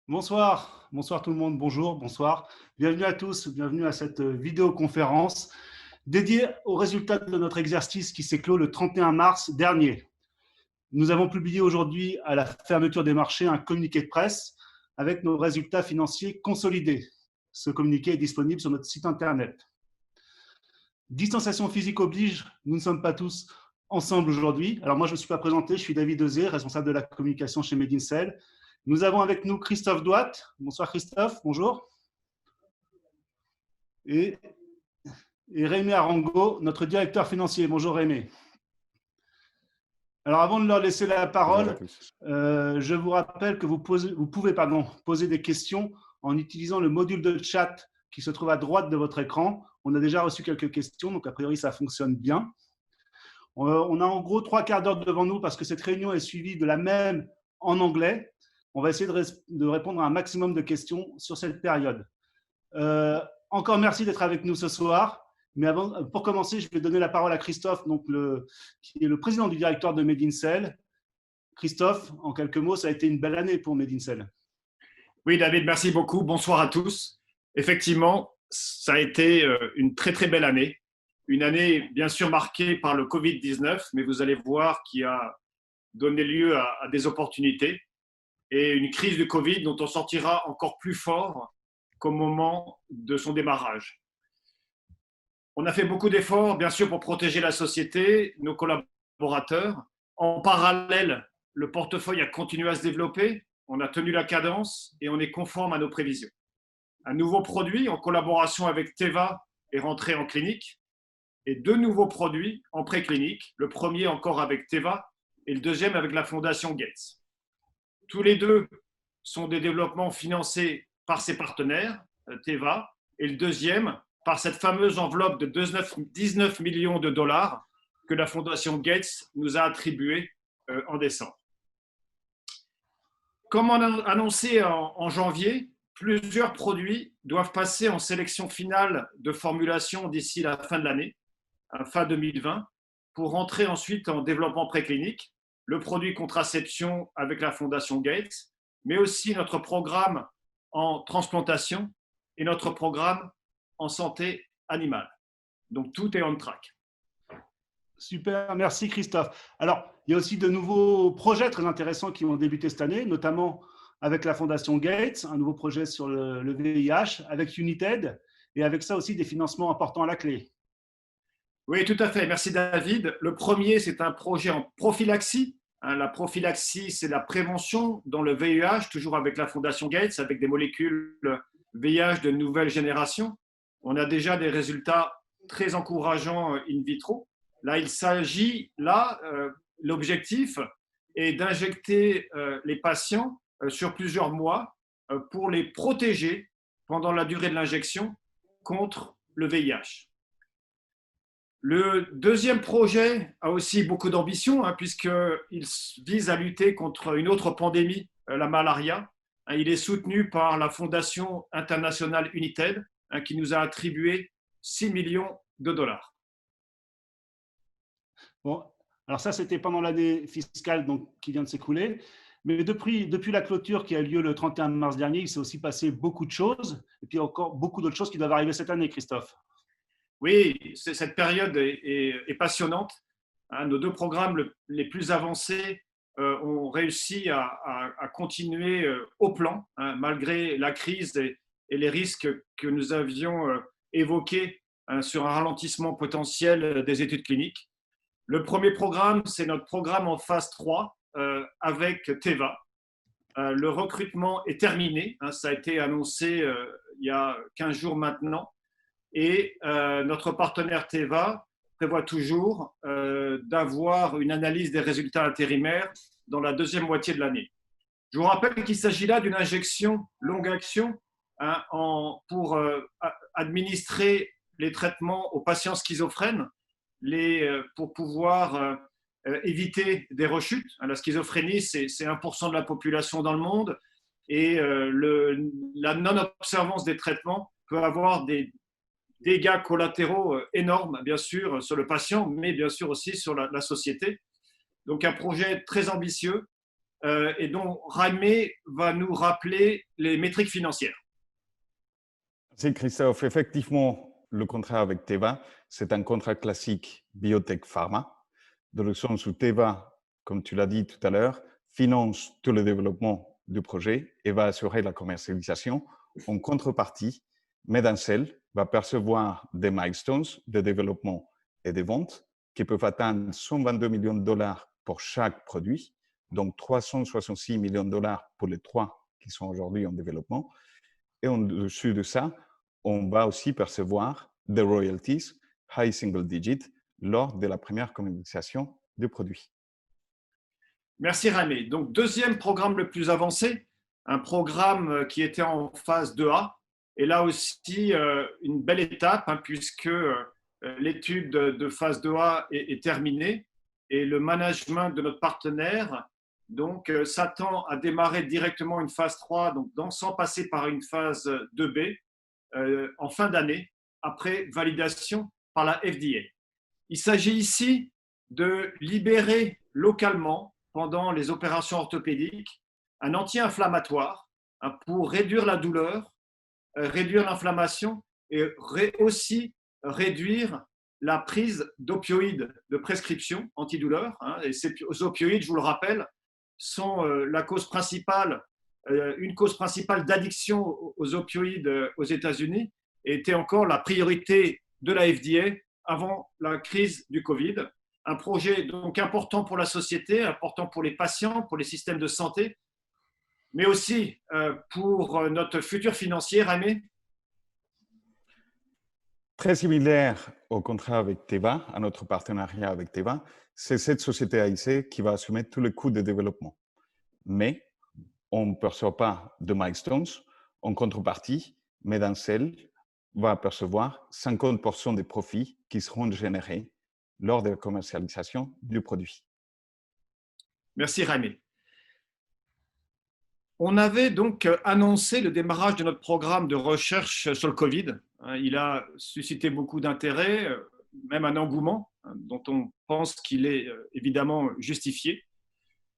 Bonsoir, bonsoir tout le monde, bonjour, bonsoir. Bienvenue à tous, bienvenue à cette vidéoconférence dédiée aux résultats de notre exercice qui s'est clos le 31 mars dernier. Nous avons publié aujourd'hui, à la fermeture des marchés, un communiqué de presse avec nos résultats financiers consolidés. Ce communiqué est disponible sur notre site internet. Distanciation physique oblige, nous ne sommes pas tous ensemble aujourd'hui. Alors moi, je ne me suis pas présenté, je suis David Dezé, responsable de la communication chez Medincell. Nous avons avec nous Christophe Douat. Bonsoir Christophe, bonjour. Et, Rémi Arango, notre directeur financier. Bonjour Rémi. Alors avant de leur laisser la parole, je vous rappelle que vous pouvez poser des questions en utilisant le module de chat qui se trouve à droite de votre écran. On a déjà reçu quelques questions, donc a priori ça fonctionne bien. On a en gros 3/4 d'heure devant nous parce que cette réunion est suivie de la même en anglais. On va essayer de répondre à un maximum de questions sur cette période. Encore merci d'être avec nous ce soir. Mais pour commencer, je vais donner la parole à Christophe, qui est le président du directoire de Medincell. Christophe, en quelques mots, ça a été une belle année pour Medincell. Oui, David, merci beaucoup. Bonsoir à tous. Effectivement, ça a été une très, très belle année. Une année, bien sûr, marquée par le Covid-19, mais vous allez voir qui a donné lieu à des opportunités et une crise du Covid dont on sortira encore plus fort qu'au moment de son démarrage. On a fait beaucoup d'efforts, bien sûr, pour protéger la société, nos collaborateurs. En parallèle, le portefeuille a continué à se développer. On a tenu la cadence et on est conforme à nos prévisions. Un nouveau produit en collaboration avec Teva est rentré en clinique et 2 nouveaux produits en préclinique, le premier encore avec Teva et le deuxième avec la Fondation Gates. Tous les deux sont des développements financés par ses partenaires, Teva, et le deuxième par cette fameuse enveloppe de 19 millions de dollars que la Fondation Gates nous a attribuée en décembre. Comme on a annoncé en janvier, plusieurs produits doivent passer en sélection finale de formulation d'ici la fin de l'année, fin 2020, pour rentrer ensuite en développement préclinique, le produit contraception avec la Fondation Gates, mais aussi notre programme en transplantation et notre programme en santé animale. Donc tout est on track. Super, merci Christophe. Alors, il y a aussi de nouveaux projets très intéressants qui ont débuté cette année, notamment avec la Fondation Gates, un nouveau projet sur le VIH, avec United, et avec ça aussi des financements importants à la clé. Oui, tout à fait. Merci David. Le premier, c'est un projet en prophylaxie. La prophylaxie, c'est la prévention dans le VIH, toujours avec la Fondation Gates, avec des molécules VIH de nouvelle génération. On a déjà des résultats très encourageants in vitro. Là, il s'agit, l'objectif est d'injecter les patients sur plusieurs mois pour les protéger pendant la durée de l'injection contre le VIH. Le deuxième projet a aussi beaucoup d'ambition, puisqu'il vise à lutter contre une autre pandémie, la malaria. Il est soutenu par la Fondation internationale United, qui nous a attribué 6 millions de dollars. Bon, alors ça, c'était pendant l'année fiscale qui vient de s'écouler. Mais depuis la clôture qui a eu lieu le 31 mars dernier, il s'est aussi passé beaucoup de choses. Et puis encore beaucoup d'autres choses qui doivent arriver cette année, Christophe. Oui, cette période est passionnante. Nos 2 programmes les plus avancés ont réussi à continuer au plan, malgré la crise et les risques que nous avions évoqués sur un ralentissement potentiel des études cliniques. Le premier programme, c'est notre programme en phase 3 avec Teva. Le recrutement est terminé. Ça a été annoncé il y a 15 jours maintenant. Et notre partenaire Teva prévoit toujours d'avoir une analyse des résultats intérimaires dans la deuxième moitié de l'année. Je vous rappelle qu'il s'agit là d'une injection longue action pour administrer les traitements aux patients schizophrènes pour pouvoir éviter des rechutes. La schizophrénie, c'est 1% de la population dans le monde et la non-observance des traitements peut avoir des dégâts collatéraux énormes, bien sûr, sur le patient, mais bien sûr aussi sur la société. Donc un projet très ambitieux et dont Jaime va nous rappeler les métriques financières. Merci Christophe. Effectivement, le contrat avec Teva, c'est un contrat classique biotech pharma, dans le sens où Teva, comme tu l'as dit tout à l'heure, finance tout le développement du projet et va assurer la commercialisation. En contrepartie, Medancel va percevoir des milestones de développement et de vente qui peuvent atteindre 122 millions de dollars pour chaque produit, donc 366 millions de dollars pour les 3 qui sont aujourd'hui en développement. Et en-dessus de ça, on va aussi percevoir des royalties high single digit lors de la première commercialisation du produit. Merci Jaime. Donc, deuxième programme le plus avancé, un programme qui était en phase 2A. Et là aussi, une belle étape, hein, puisque l'étude de phase 2A est terminée et le management de notre partenaire donc, s'attend à démarrer directement une phase 3, donc, sans passer par une phase 2B, en fin d'année, après validation par la FDA. Il s'agit ici de libérer localement, pendant les opérations orthopédiques, un anti-inflammatoire pour réduire la douleur, réduire l'inflammation et aussi réduire la prise d'opioïdes de prescription antidouleur. Et ces opioïdes, je vous le rappelle, sont la cause principale, une cause principale d'addiction aux opioïdes aux États-Unis et était encore la priorité de la FDA avant la crise du Covid. Un projet donc important pour la société, important pour les patients, pour les systèmes de santé, mais aussi pour notre futur financier, Jaime. Très similaire au contrat avec Teva, à notre partenariat avec Teva, c'est cette société AIC qui va assumer tous les coûts de développement. Mais on ne perçoit pas de milestones. En contrepartie, Medancel va percevoir 50% des profits qui seront générés lors de la commercialisation du produit. Merci Jaime. On avait donc annoncé le démarrage de notre programme de recherche sur le Covid. Il a suscité beaucoup d'intérêt, même un engouement, dont on pense qu'il est évidemment justifié.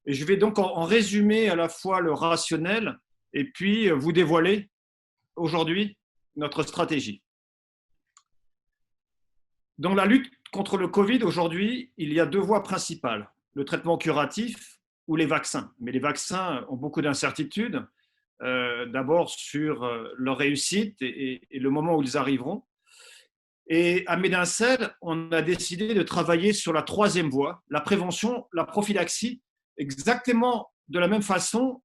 Et je vais donc en résumer à la fois le rationnel et puis vous dévoiler aujourd'hui notre stratégie. Dans la lutte contre le Covid aujourd'hui, il y a deux voies principales, le traitement curatif ou les vaccins. Mais les vaccins ont beaucoup d'incertitudes, d'abord sur leur réussite et le moment où ils arriveront. Et à Medancel, on a décidé de travailler sur la troisième voie, la prévention, la prophylaxie, exactement de la même façon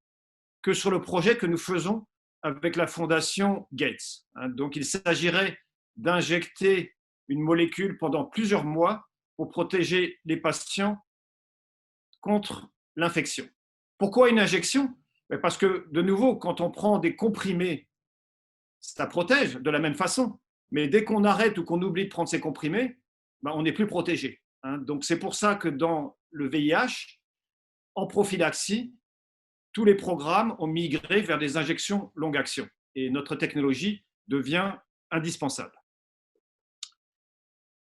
que sur le projet que nous faisons avec la fondation Gates. Donc, il s'agirait d'injecter une molécule pendant plusieurs mois pour protéger les patients contre l'infection. Pourquoi une injection? Parce que, de nouveau, quand on prend des comprimés, ça protège de la même façon. Mais dès qu'on arrête ou qu'on oublie de prendre ces comprimés, on n'est plus protégé. Donc, c'est pour ça que dans le VIH, en prophylaxie, tous les programmes ont migré vers des injections longue action. Et notre technologie devient indispensable.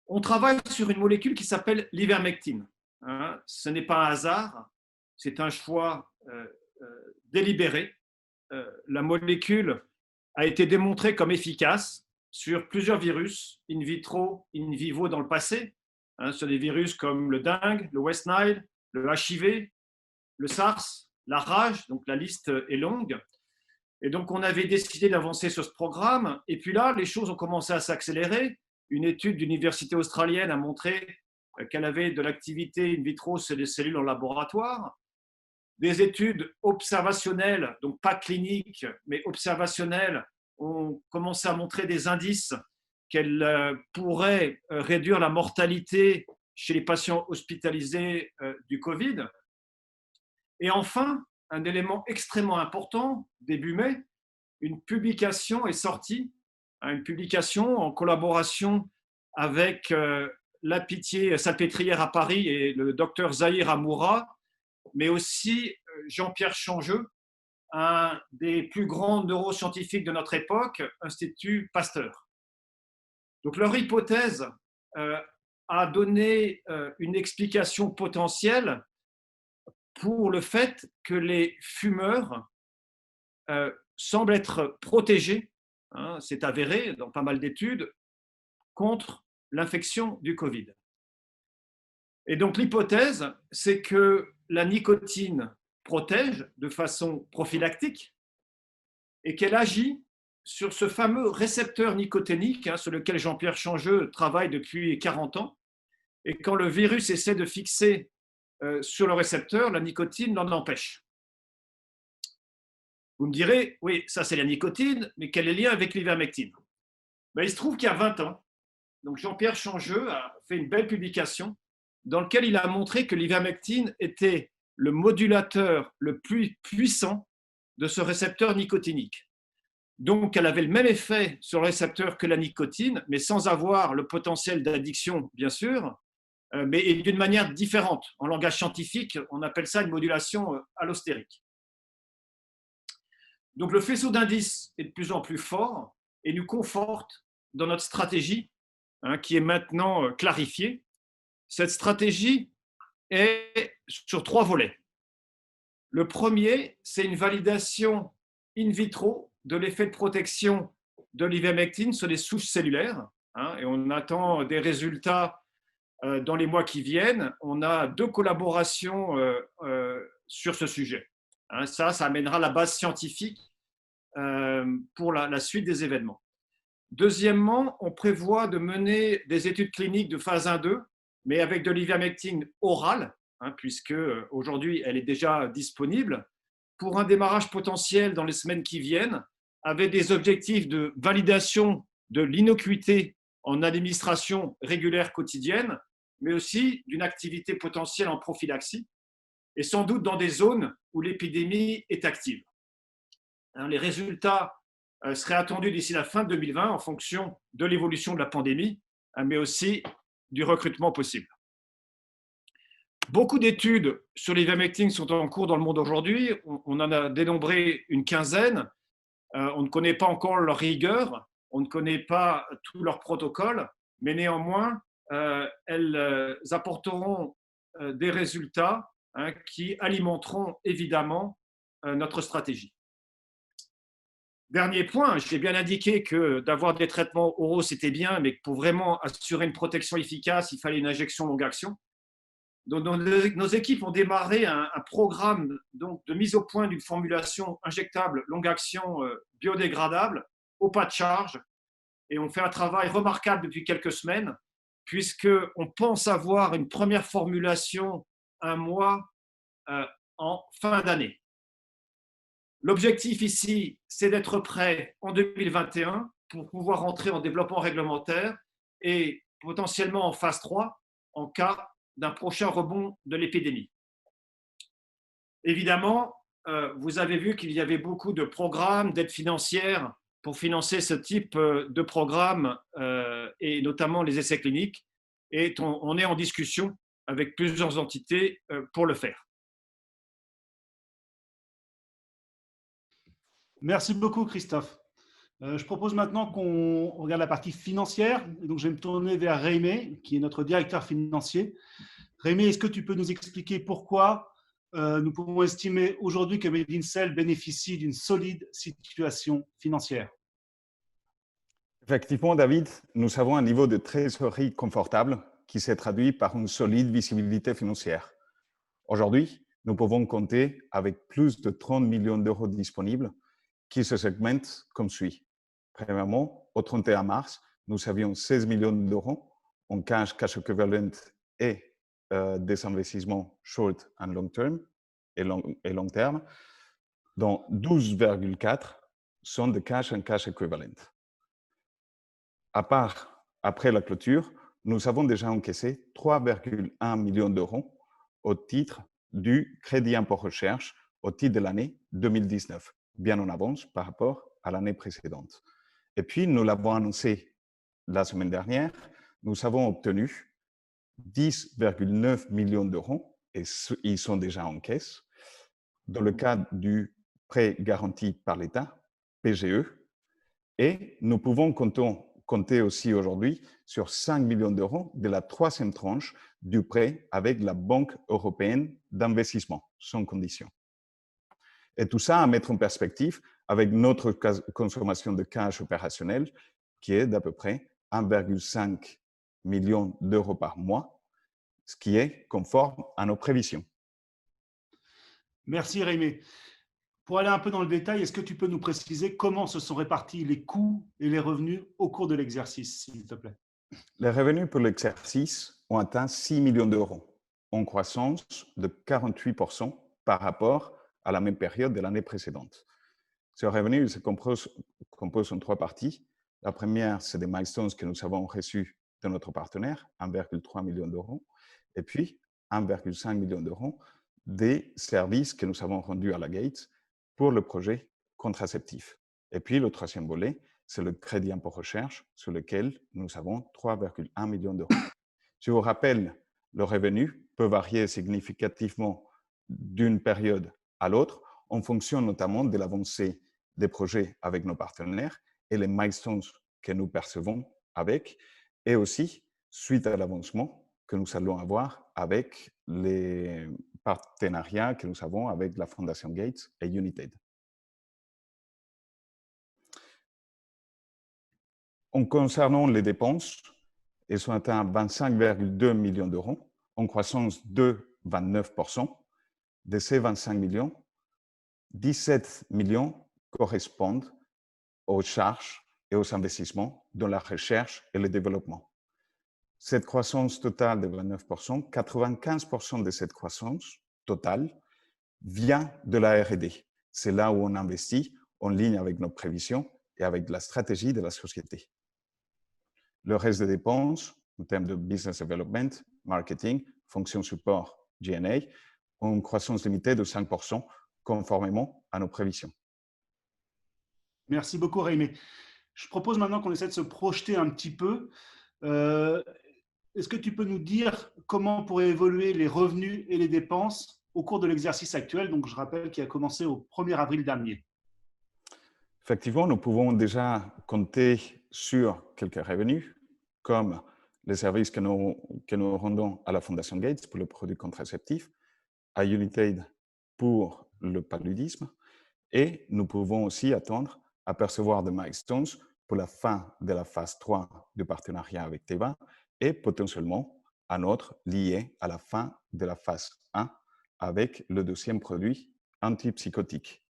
On travaille sur une molécule qui s'appelle l'ivermectine. Ce n'est pas un hasard, c'est un choix délibéré. La molécule a été démontrée comme efficace sur plusieurs virus, in vitro, in vivo dans le passé, sur des virus comme le dengue, le West Nile, le HIV, le SARS, la rage, donc la liste est longue. Et donc, on avait décidé d'avancer sur ce programme. Et puis là, les choses ont commencé à s'accélérer. Une étude d'université australienne a montré qu'elle avait de l'activité in vitro sur les cellules en laboratoire. Des études observationnelles, donc pas cliniques, mais observationnelles, ont commencé à montrer des indices qu'elle pourrait réduire la mortalité chez les patients hospitalisés du Covid. Et enfin, un élément extrêmement important, début mai, une publication est sortie, une publication en collaboration avec la Pitié Salpêtrière à Paris et le docteur Zahir Amoura, mais aussi Jean-Pierre Changeux, un des plus grands neuroscientifiques de notre époque, Institut Pasteur. Donc leur hypothèse a donné une explication potentielle pour le fait que les fumeurs semblent être protégés, hein, c'est avéré dans pas mal d'études, contre l'infection du Covid. Et donc l'hypothèse, c'est que la nicotine protège de façon prophylactique et qu'elle agit sur ce fameux récepteur nicotinique, hein, sur lequel Jean-Pierre Changeux travaille depuis 40 ans. Et quand le virus essaie de fixer sur le récepteur, la nicotine l'en empêche. Vous me direz, oui, ça c'est la nicotine, mais quel est le lien avec l'ivermectine? Ben, il se trouve qu'il y a 20 ans, donc Jean-Pierre Changeux a fait une belle publication dans laquelle il a montré que l'ivermectine était le modulateur le plus puissant de ce récepteur nicotinique. Donc, elle avait le même effet sur le récepteur que la nicotine, mais sans avoir le potentiel d'addiction, bien sûr, mais d'une manière différente. En langage scientifique, on appelle ça une modulation allostérique. Donc, le faisceau d'indices est de plus en plus fort et nous conforte dans notre stratégie, hein, qui est maintenant clarifiée. Cette stratégie est sur 3 volets. Le premier, c'est une validation in vitro de l'effet de protection de l'ivermectine sur les souches cellulaires, hein, et on attend des résultats dans les mois qui viennent. On a 2 collaborations sur ce sujet. Hein, ça amènera la base scientifique pour la suite des événements. Deuxièmement, on prévoit de mener des études cliniques de phase 1-2, mais avec de l'ivermectine orale, hein, puisque aujourd'hui elle est déjà disponible, pour un démarrage potentiel dans les semaines qui viennent, avec des objectifs de validation de l'innocuité en administration régulière quotidienne, mais aussi d'une activité potentielle en prophylaxie, et sans doute dans des zones où l'épidémie est active. Les résultats seraient attendus d'ici la fin 2020 en fonction de l'évolution de la pandémie, mais aussi du recrutement possible. Beaucoup d'études sur l'ivermectine sont en cours dans le monde aujourd'hui. On en a dénombré une quinzaine. On ne connaît pas encore leur rigueur, on ne connaît pas tous leurs protocoles, mais néanmoins, elles apporteront des résultats, hein, qui alimenteront évidemment notre stratégie. Dernier point, j'ai bien indiqué que d'avoir des traitements oraux, c'était bien, mais que pour vraiment assurer une protection efficace, il fallait une injection longue action. Donc, nos équipes ont démarré un programme donc, de mise au point d'une formulation injectable longue action biodégradable au pas de charge. Et on fait un travail remarquable depuis quelques semaines, puisqu'on pense avoir une première formulation un mois en fin d'année. L'objectif ici, c'est d'être prêt en 2021 pour pouvoir entrer en développement réglementaire et potentiellement en phase 3 en cas d'un prochain rebond de l'épidémie. Évidemment, vous avez vu qu'il y avait beaucoup de programmes d'aide financière pour financer ce type de programme et notamment les essais cliniques. Et on est en discussion avec plusieurs entités pour le faire. Merci beaucoup, Christophe. Je propose maintenant qu'on regarde la partie financière. Donc, je vais me tourner vers Rémi, qui est notre directeur financier. Rémi, est-ce que tu peux nous expliquer pourquoi nous pouvons estimer aujourd'hui que MedinCell bénéficie d'une solide situation financière? Effectivement, David, nous avons un niveau de trésorerie confortable qui s'est traduit par une solide visibilité financière. Aujourd'hui, nous pouvons compter avec plus de 30 millions d'euros disponibles qui se segmentent comme suit. Premièrement, au 31 mars, nous avions 16 millions d'euros en cash equivalent et des investissements short and long term et long terme, dont 12,4 sont de cash and cash equivalent. Après la clôture, nous avons déjà encaissé 3,1 millions d'euros au titre du crédit impôt recherche au titre de l'année 2019, bien en avance par rapport à l'année précédente. Et puis, nous l'avons annoncé la semaine dernière, nous avons obtenu 10,9 millions d'euros, et ils sont déjà en caisse, dans le cadre du prêt garanti par l'État, PGE, et nous pouvons compter compter aussi aujourd'hui sur 5 millions d'euros de la troisième tranche du prêt avec la Banque européenne d'investissement, sans condition. Et tout ça à mettre en perspective avec notre consommation de cash opérationnel qui est d'à peu près 1,5 million d'euros par mois, ce qui est conforme à nos prévisions. Merci Rémi. Pour aller un peu dans le détail, est-ce que tu peux nous préciser comment se sont répartis les coûts et les revenus au cours de l'exercice, s'il te plaît? Les revenus pour l'exercice ont atteint 6 millions d'euros, en croissance de 48% par rapport à la même période de l'année précédente. Ce revenu se compose en trois parties. La première, c'est des milestones que nous avons reçus de notre partenaire, 1,3 million d'euros, et puis 1,5 million d'euros des services que nous avons rendus à la Gates pour le projet contraceptif. Et puis le troisième volet, c'est le crédit impôt recherche sur lequel nous avons 3,1 millions d'euros. Je vous rappelle, le revenu peut varier significativement d'une période à l'autre en fonction notamment de l'avancée des projets avec nos partenaires et les milestones que nous percevons avec, et aussi suite à l'avancement que nous allons avoir avec les partenariats que nous avons avec la Fondation Gates et United. En concernant les dépenses, elles sont atteintes à 25,2 millions d'euros, en croissance de 29%. De ces 25 millions, 17 millions correspondent aux charges et aux investissements dans la recherche et le développement. Cette croissance totale de 29%, 95% de cette croissance totale vient de la R&D. C'est là où on investit en ligne avec nos prévisions et avec la stratégie de la société. Le reste des dépenses, en termes de business development, marketing, fonction support, G&A, ont une croissance limitée de 5%, conformément à nos prévisions. Merci beaucoup, Rémi. Je propose maintenant qu'on essaie de se projeter un petit peu. Est-ce que tu peux nous dire comment pourraient évoluer les revenus et les dépenses au cours de l'exercice actuel, donc je rappelle qu'il a commencé au 1er avril dernier? Effectivement, nous pouvons déjà compter sur quelques revenus, comme les services que nous rendons à la Fondation Gates pour le produit contraceptif, à United pour le paludisme, et nous pouvons aussi attendre à percevoir des milestones pour la fin de la phase 3 du partenariat avec Teva et potentiellement un autre lié à la fin de la phase 1 avec le deuxième produit antipsychotique.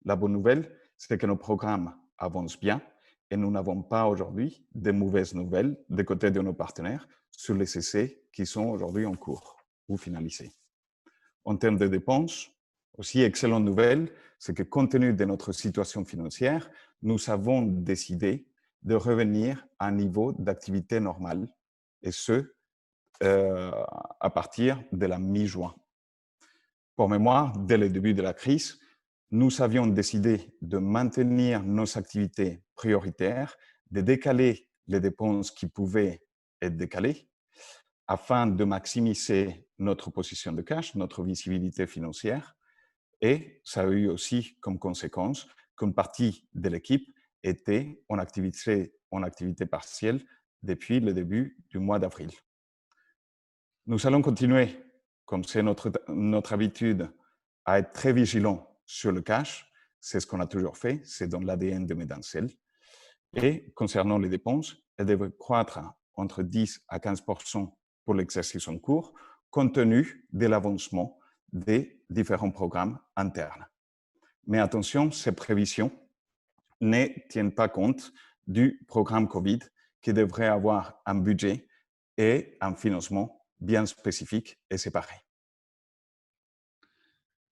La bonne nouvelle, c'est que nos programmes avancent bien et nous n'avons pas aujourd'hui de mauvaises nouvelles des côtés de nos partenaires sur les essais qui sont aujourd'hui en cours ou finalisés. En termes de dépenses, aussi excellente nouvelle, c'est que compte tenu de notre situation financière, nous avons décidé de revenir à un niveau d'activité normale, et ce, à partir de la mi-juin. Pour mémoire, dès le début de la crise, nous avions décidé de maintenir nos activités prioritaires, de décaler les dépenses qui pouvaient être décalées, afin de maximiser notre position de cash, notre visibilité financière. Et ça a eu aussi comme conséquence qu'une partie de l'équipe était en activité partielle depuis le début du mois d'avril. Nous allons continuer, comme c'est notre habitude, à être très vigilants sur le cash. C'est ce qu'on a toujours fait, c'est dans l'ADN de Medancel. Et concernant les dépenses, elles devraient croître entre 10 à 15% pour l'exercice en cours, compte tenu de l'avancement des différents programmes internes. Mais attention, ces prévisions ne tiennent pas compte du programme COVID qui devrait avoir un budget et un financement bien spécifique et séparé.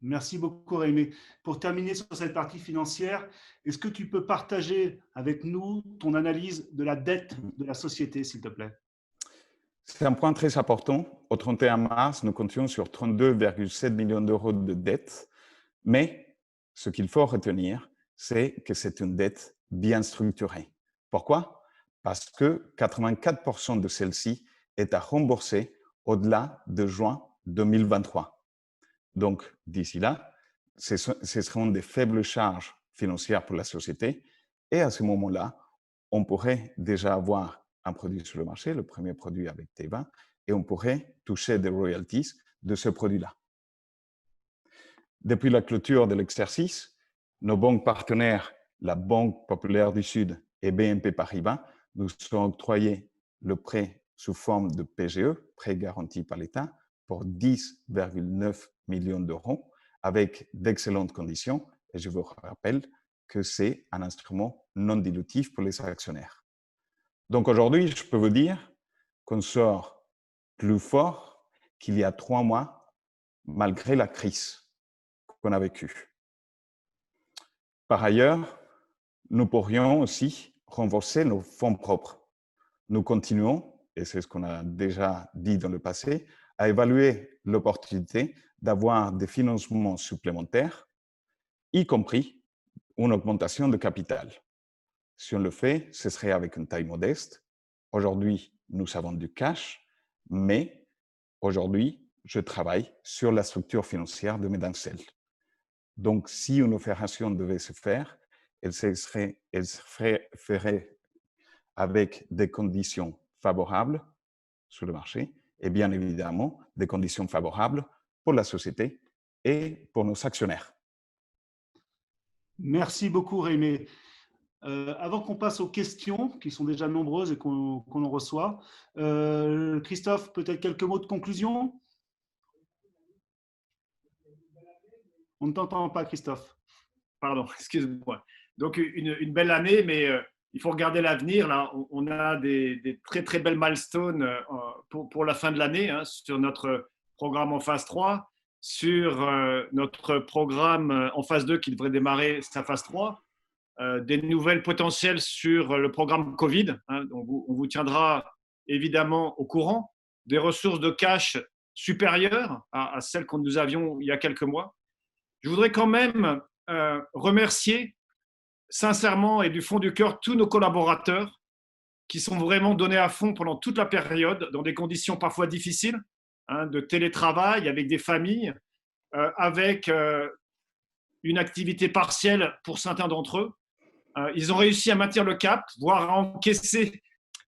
Merci beaucoup, Rémi. Pour terminer sur cette partie financière, est-ce que tu peux partager avec nous ton analyse de la dette de la société, s'il te plaît? C'est un point très important. Au 31 mars, nous comptions sur 32,7 millions d'euros de dette. Mais ce qu'il faut retenir, c'est que c'est une dette bien structurée. Pourquoi? Parce que 84% de celle-ci est à rembourser au-delà de juin 2023. Donc, d'ici là, ce seront des faibles charges financières pour la société. Et à ce moment-là, on pourrait déjà avoir un produit sur le marché, le premier produit avec Teva, et on pourrait toucher des royalties de ce produit-là. Depuis la clôture de l'exercice, nos banques partenaires, la Banque populaire du Sud et BNP Paribas, nous ont octroyé le prêt sous forme de PGE, prêt garanti par l'État, pour 10,9 millions d'euros, avec d'excellentes conditions. Et je vous rappelle que c'est un instrument non dilutif pour les actionnaires. Donc aujourd'hui, je peux vous dire qu'on sort plus fort qu'il y a 3 mois, malgré la crise qu'on a vécue. Par ailleurs, nous pourrions aussi renforcer nos fonds propres. Nous continuons, et c'est ce qu'on a déjà dit dans le passé, à évaluer l'opportunité d'avoir des financements supplémentaires, y compris une augmentation de capital. Si on le fait, ce serait avec une taille modeste. Aujourd'hui, nous avons du cash, mais aujourd'hui, je travaille sur la structure financière de Medancel. Donc, si une opération devait se faire, elle se ferait avec des conditions favorables sur le marché et bien évidemment des conditions favorables pour la société et pour nos actionnaires. Merci beaucoup, Rémi. Avant qu'on passe aux questions, qui sont déjà nombreuses et qu'on en reçoit, Christophe, peut-être quelques mots de conclusion? On ne t'entend pas, Christophe. Pardon, excuse-moi. Donc, une belle année, mais il faut regarder l'avenir. Là, on a des très, très belles milestones pour la fin de l'année sur notre programme en phase 3, sur notre programme en phase 2 qui devrait démarrer sa phase 3, des nouvelles potentielles sur le programme Covid. Donc on vous tiendra évidemment au courant, des ressources de cash supérieures à celles que nous avions il y a quelques mois. Je voudrais quand même remercier sincèrement et du fond du cœur tous nos collaborateurs qui sont vraiment donnés à fond pendant toute la période, dans des conditions parfois difficiles, de télétravail, avec des familles, avec une activité partielle pour certains d'entre eux. Ils ont réussi à maintenir le cap, voire à encaisser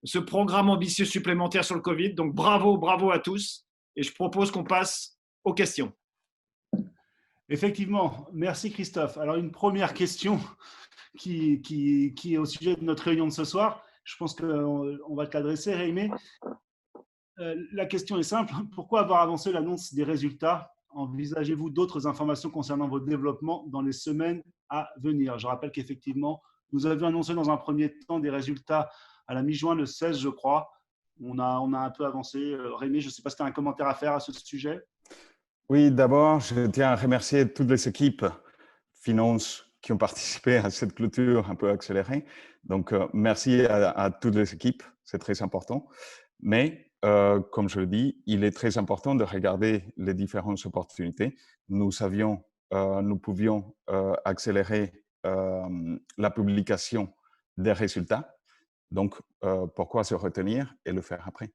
ce programme ambitieux supplémentaire sur le Covid. Donc bravo, bravo à tous. Et je propose qu'on passe aux questions. Effectivement, merci Christophe. Alors une première question qui est au sujet de notre réunion de ce soir. Je pense qu'on va te l'adresser, Rémi. La question est simple. Pourquoi avoir avancé l'annonce des résultats? Envisagez-vous d'autres informations concernant votre développement dans les semaines à venir? Je rappelle qu'effectivement, nous avions annoncé dans un premier temps des résultats à la mi-juin, le 16, je crois. On a un peu avancé. Rémi, je ne sais pas si tu as un commentaire à faire à ce sujet. Oui, d'abord, je tiens à remercier toutes les équipes finances qui ont participé à cette clôture un peu accélérée. Donc, merci à toutes les équipes, c'est très important. Mais, comme je le dis, il est très important de regarder les différentes opportunités. Nous pouvions accélérer la publication des résultats. Donc, pourquoi se retenir et le faire après?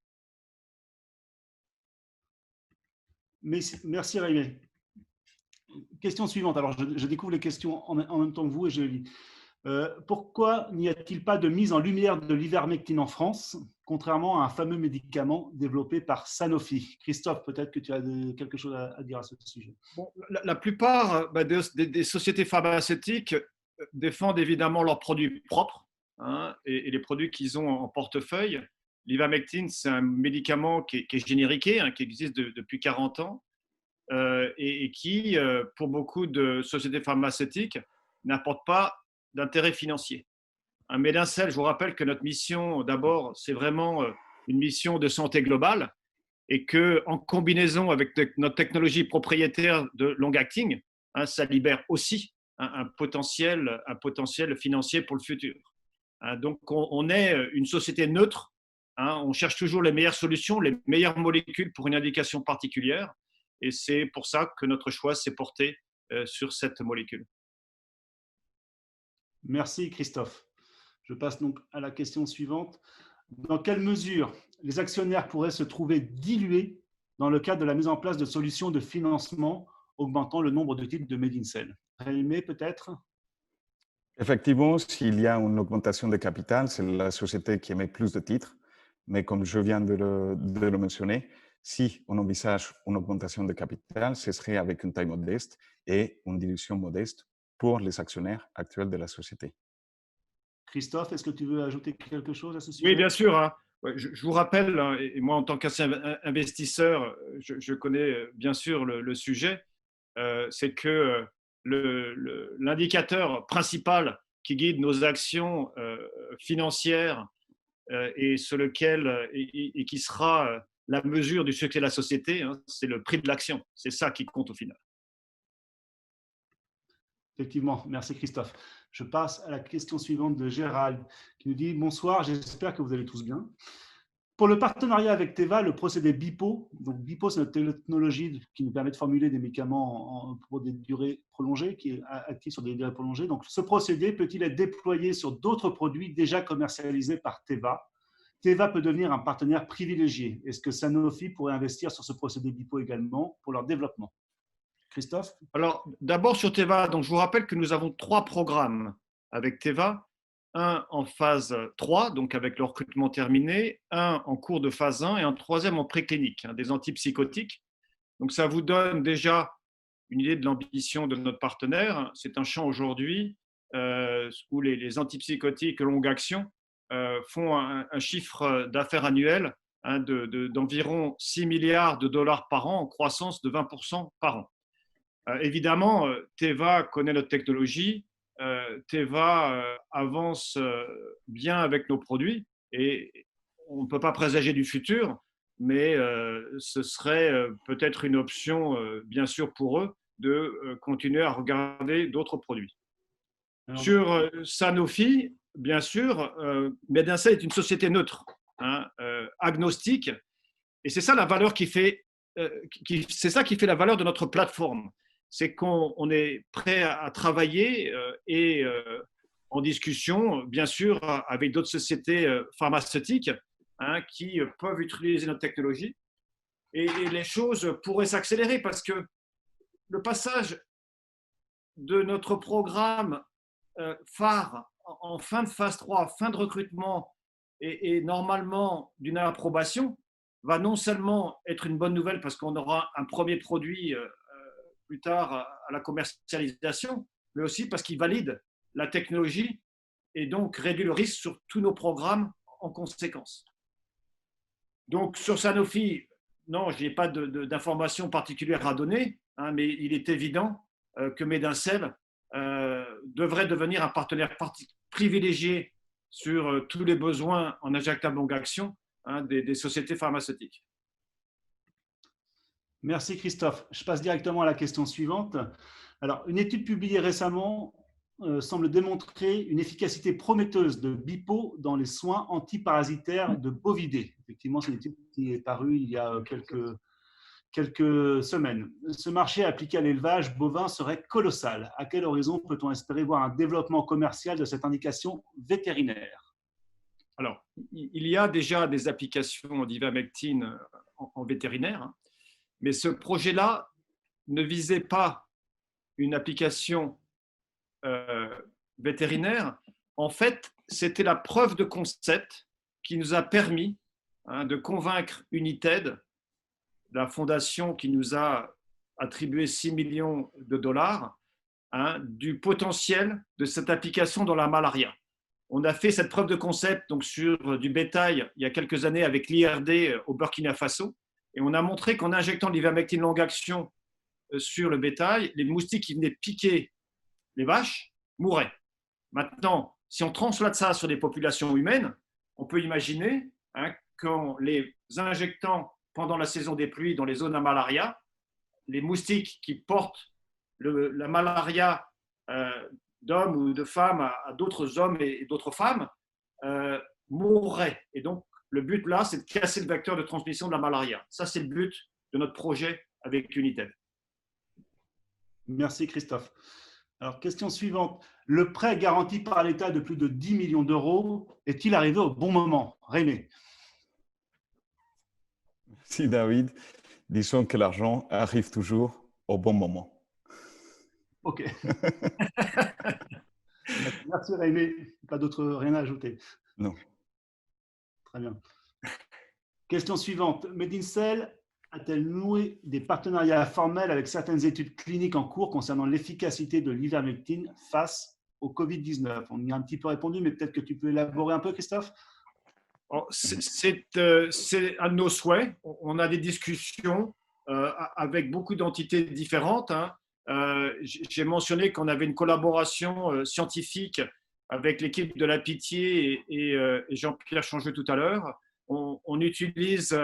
Merci Rémi. Question suivante. Alors, je découvre les questions en même temps que vous et je les lis. Pourquoi n'y a-t-il pas de mise en lumière de l'ivermectine en France, contrairement à un fameux médicament développé par Sanofi? Christophe, peut-être que tu as quelque chose à dire à ce sujet. Bon, la plupart des sociétés pharmaceutiques défendent évidemment leurs produits propres et les produits qu'ils ont en portefeuille. L'ivermectine, c'est un médicament qui est génériqué, qui existe depuis 40 ans et qui, pour beaucoup de sociétés pharmaceutiques, n'apporte pas d'intérêt financier. Un Medancel, je vous rappelle que notre mission, d'abord, c'est vraiment une mission de santé globale et qu'en combinaison avec notre technologie propriétaire de long-acting, ça libère aussi un potentiel financier pour le futur. Donc, on est une société neutre. On cherche toujours les meilleures solutions, les meilleures molécules pour une indication particulière. Et c'est pour ça que notre choix s'est porté sur cette molécule. Merci Christophe. Je passe donc à la question suivante. Dans quelle mesure les actionnaires pourraient se trouver dilués dans le cadre de la mise en place de solutions de financement augmentant le nombre de titres de Medincell? Rémi, peut-être? Effectivement, s'il y a une augmentation de capital, c'est la société qui émet plus de titres. Mais comme je viens de le mentionner, si on envisage une augmentation de capital, ce serait avec une taille modeste et une dilution modeste pour les actionnaires actuels de la société. Christophe, est-ce que tu veux ajouter quelque chose à ce Oui, sujet? bien sûr, hein. Ouais, je vous rappelle, hein, et moi en tant qu'investisseur, je connais bien sûr le sujet, c'est que l'indicateur principal qui guide nos actions financières et sur lequel et qui sera la mesure du succès de la société, hein, c'est le prix de l'action. C'est ça qui compte au final. Effectivement, merci Christophe. Je passe à la question suivante de Gérald qui nous dit: bonsoir, j'espère que vous allez tous bien. Pour le partenariat avec Teva, le procédé BIPO, donc BIPO c'est notre technologie qui nous permet de formuler des médicaments pour des durées prolongées, qui est actif sur des durées prolongées. Donc ce procédé peut-il être déployé sur d'autres produits déjà commercialisés par Teva? Teva peut devenir un partenaire privilégié. Est-ce que Sanofi pourrait investir sur ce procédé BIPO également pour leur développement? Christophe? Alors, d'abord sur Teva, donc je vous rappelle que nous avons 3 programmes avec Teva. Un en phase 3, donc avec le recrutement terminé, un en cours de phase 1 et un troisième en préclinique, hein, des antipsychotiques. Donc ça vous donne déjà une idée de l'ambition de notre partenaire. C'est un champ aujourd'hui où les antipsychotiques longue action font un chiffre d'affaires annuel, hein, d'environ 6 milliards de dollars par an, en croissance de 20% par an. Évidemment, Teva connaît notre technologie, Teva avance bien avec nos produits et on ne peut pas présager du futur, mais ce serait peut-être une option, bien sûr, pour eux de continuer à regarder d'autres produits. Sur Sanofi, bien sûr, Medincell est une société neutre, hein, agnostique, et c'est ça la valeur c'est ça qui fait la valeur de notre plateforme. C'est qu'on est prêt à travailler et en discussion, bien sûr, avec d'autres sociétés pharmaceutiques, hein, qui peuvent utiliser notre technologie. Et les choses pourraient s'accélérer parce que le passage de notre programme phare en fin de phase 3, fin de recrutement et normalement d'une approbation, va non seulement être une bonne nouvelle parce qu'on aura un premier produit plus tard à la commercialisation, mais aussi parce qu'il valide la technologie et donc réduit le risque sur tous nos programmes en conséquence. Donc sur Sanofi, non, je n'ai pas d'informations particulières à donner, hein, mais il est évident que Medincell devrait devenir un partenaire privilégié sur tous les besoins en injectable longue action, hein, des sociétés pharmaceutiques. Merci Christophe. Je passe directement à la question suivante. Alors, une étude publiée récemment semble démontrer une efficacité prometteuse de BIPO dans les soins antiparasitaires de bovidés. Effectivement, c'est une étude qui est parue il y a quelques semaines. Ce marché appliqué à l'élevage bovin serait colossal. À quel horizon peut-on espérer voir un développement commercial de cette indication vétérinaire? Alors, il y a déjà des applications d'ivermectine en vétérinaire, hein, mais ce projet-là ne visait pas une application vétérinaire. En fait, c'était la preuve de concept qui nous a permis, hein, de convaincre United, la fondation qui nous a attribué 6 millions de dollars, hein, du potentiel de cette application dans la malaria. On a fait cette preuve de concept donc, sur du bétail il y a quelques années avec l'IRD au Burkina Faso, et on a montré qu'en injectant l'ivermectine longue action sur le bétail, les moustiques qui venaient piquer les vaches mouraient. Maintenant, si on translate ça sur des populations humaines, on peut imaginer, hein, qu'en les injectant pendant la saison des pluies dans les zones à malaria, les moustiques qui portent la malaria d'hommes ou de femmes à d'autres hommes et d'autres femmes mourraient. Et donc, le but là, c'est de casser le vecteur de transmission de la malaria. Ça, c'est le but de notre projet avec United. Merci Christophe. Alors, question suivante. Le prêt garanti par l'État de plus de 10 millions d'euros est-il arrivé au bon moment? Rémi. Merci David. Disons que l'argent arrive toujours au bon moment. Ok. Merci Rémi. Pas d'autre, rien à ajouter. Non. Très bien. Question suivante. Medincell a-t-elle noué des partenariats formels avec certaines études cliniques en cours concernant l'efficacité de l'ivermectine face au Covid-19? On y a un petit peu répondu, mais peut-être que tu peux élaborer un peu, Christophe? C'est un de nos souhaits. On a des discussions avec beaucoup d'entités différentes. Hein. J'ai mentionné qu'on avait une collaboration scientifique avec l'équipe de la Pitié et Jean-Pierre Changeux tout à l'heure. On utilise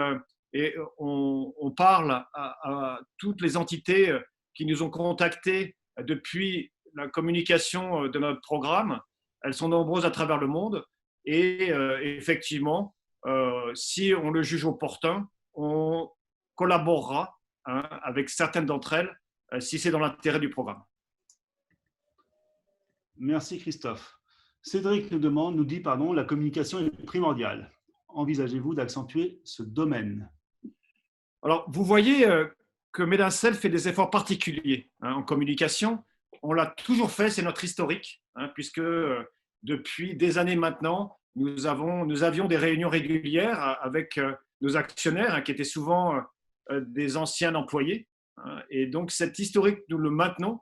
et on parle à toutes les entités qui nous ont contactés depuis la communication de notre programme. Elles sont nombreuses à travers le monde. Et effectivement, si on le juge opportun, on collaborera avec certaines d'entre elles si c'est dans l'intérêt du programme. Merci Christophe. Cédric nous dit, la communication est primordiale. Envisagez-vous d'accentuer ce domaine? Alors, vous voyez que Medincell fait des efforts particuliers en communication. On l'a toujours fait, c'est notre historique, puisque depuis des années maintenant, nous avions des réunions régulières avec nos actionnaires, qui étaient souvent des anciens employés. Et donc, cet historique, nous le maintenons.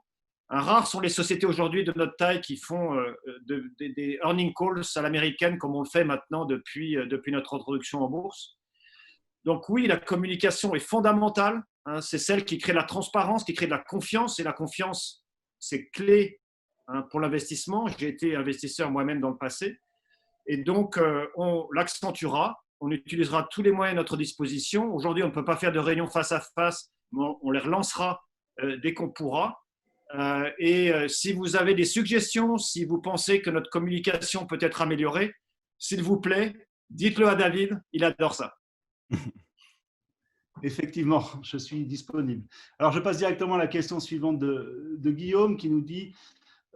Rares sont les sociétés aujourd'hui de notre taille qui font des earning calls à l'américaine, comme on le fait maintenant depuis notre introduction en bourse. Donc oui, la communication est fondamentale. C'est celle qui crée la transparence, qui crée de la confiance. Et la confiance, c'est clé pour l'investissement. J'ai été investisseur moi-même dans le passé. Et donc, on l'accentuera. On utilisera tous les moyens à notre disposition. Aujourd'hui, on ne peut pas faire de réunion face à face, mais on les relancera dès qu'on pourra. Si vous avez des suggestions, si vous pensez que notre communication peut être améliorée, s'il vous plaît, dites-le à David, il adore ça. Effectivement, je suis disponible. Alors, je passe directement à la question suivante de Guillaume qui nous dit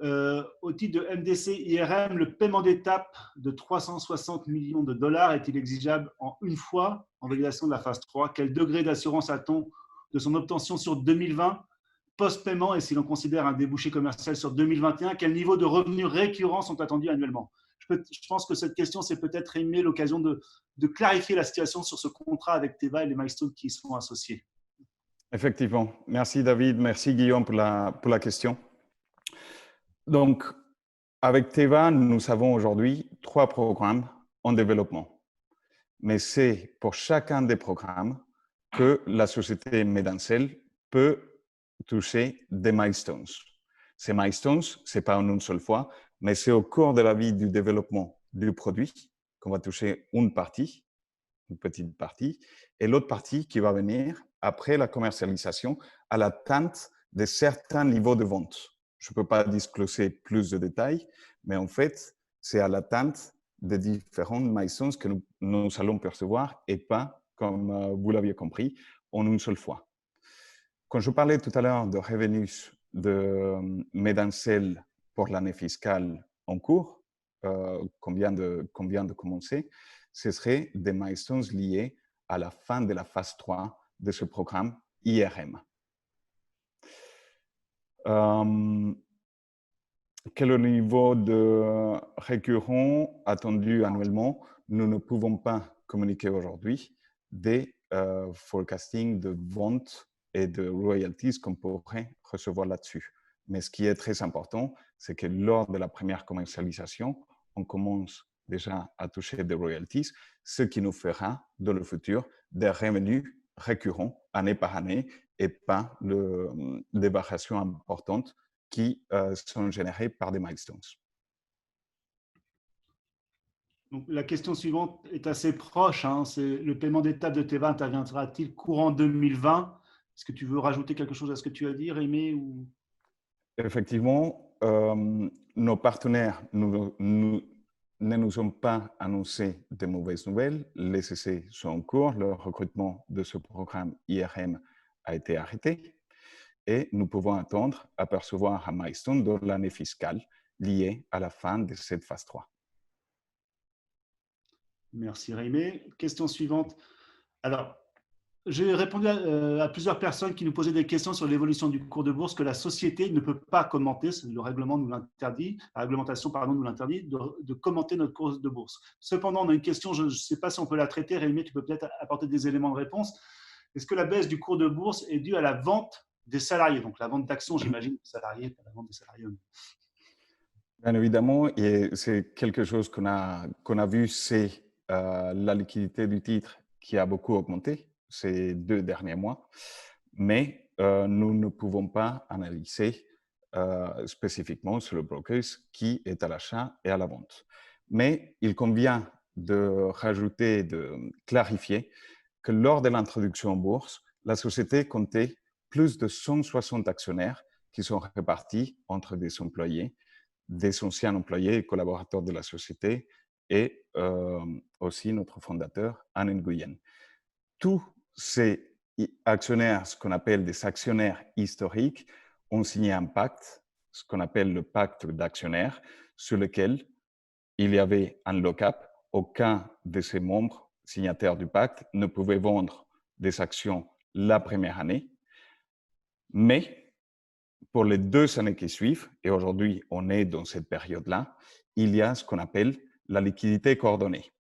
au titre de MDC IRM, le paiement d'étape de 360 millions de dollars est-il exigeable en une fois en validation de la phase 3? Quel degré d'assurance a-t-on de son obtention sur 2020 post-paiement? Et si l'on considère un débouché commercial sur 2021, quel niveau de revenus récurrents sont attendus annuellement? Je pense que cette question, c'est peut-être aimer l'occasion de clarifier la situation sur ce contrat avec Teva et les milestones qui y sont associés. Effectivement. Merci David, merci Guillaume pour la question. Donc, avec Teva, nous avons aujourd'hui 3 programmes en développement. Mais c'est pour chacun des programmes que la société Medincell peut toucher des milestones. Ces milestones, ce n'est pas en une seule fois, mais c'est au cours de la vie du développement du produit qu'on va toucher une partie, une petite partie, et l'autre partie qui va venir après la commercialisation à l'atteinte de certains niveaux de vente. Je ne peux pas discloser plus de détails, mais en fait, c'est à l'atteinte des différentes milestones que nous allons percevoir et pas, comme vous l'aviez compris, en une seule fois. Quand je parlais tout à l'heure de revenus de Medincell pour l'année fiscale en cours, qu'on vient de commencer, ce serait des milestones liés à la fin de la phase 3 de ce programme IRM. Quel est le niveau de récurrent attendu annuellement? Nous ne pouvons pas communiquer aujourd'hui des forecasting de vente et de royalties qu'on pourrait recevoir là-dessus. Mais ce qui est très important, c'est que lors de la première commercialisation, on commence déjà à toucher des royalties, ce qui nous fera dans le futur des revenus récurrents année par année et pas des variations importantes qui sont générées par des milestones. Donc, la question suivante est assez proche. C'est le paiement d'étape de Teva interviendra-t-il courant 2020? Est-ce que tu veux rajouter quelque chose à ce que tu as dit, Rémi ou... Effectivement, nos partenaires ne nous ont pas annoncé de mauvaises nouvelles. Les essais sont en cours. Le recrutement de ce programme IRM a été arrêté. Et nous pouvons attendre à percevoir un milestone dans l'année fiscale lié à la fin de cette phase 3. Merci Rémi. Question suivante. Alors, J'ai répondu à plusieurs personnes qui nous posaient des questions sur l'évolution du cours de bourse que la société ne peut pas commenter. Le règlement nous l'interdit, la réglementation pardon, nous l'interdit de commenter notre cours de bourse. Cependant, on a une question, je ne sais pas si on peut la traiter. Rémi, tu peux peut-être apporter des éléments de réponse. Est-ce que la baisse du cours de bourse est due à la vente des salariés? Donc la vente d'actions, j'imagine, des salariés, pas la vente des salariés. Bien évidemment, et c'est quelque chose qu'on a vu, c'est la liquidité du titre qui a beaucoup augmenté ces 2 derniers mois, mais nous ne pouvons pas analyser spécifiquement sur le broker qui est à l'achat et à la vente. Mais il convient de rajouter, de clarifier que lors de l'introduction en bourse, la société comptait plus de 160 actionnaires qui sont répartis entre des employés, des anciens employés et collaborateurs de la société et aussi notre fondateur, Anne Nguyen. Tous ces actionnaires, ce qu'on appelle des actionnaires historiques, ont signé un pacte, ce qu'on appelle le pacte d'actionnaires, sur lequel il y avait un lock-up. Aucun de ces membres signataires du pacte ne pouvait vendre des actions la première année, mais pour les 2 années qui suivent, et aujourd'hui on est dans cette période-là, il y a ce qu'on appelle la liquidité coordonnée.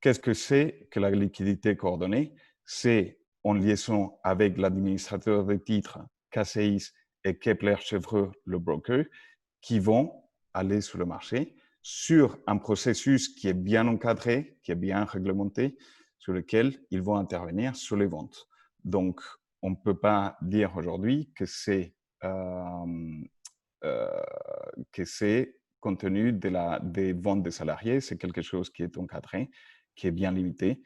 Qu'est-ce que c'est que la liquidité coordonnée? C'est en liaison avec l'administrateur des titres, KCIS et Kepler Chevreux, le broker, qui vont aller sur le marché sur un processus qui est bien encadré, qui est bien réglementé, sur lequel ils vont intervenir sur les ventes. Donc, on ne peut pas dire aujourd'hui que c'est compte tenu des ventes des salariés, c'est quelque chose qui est encadré, qui est bien limité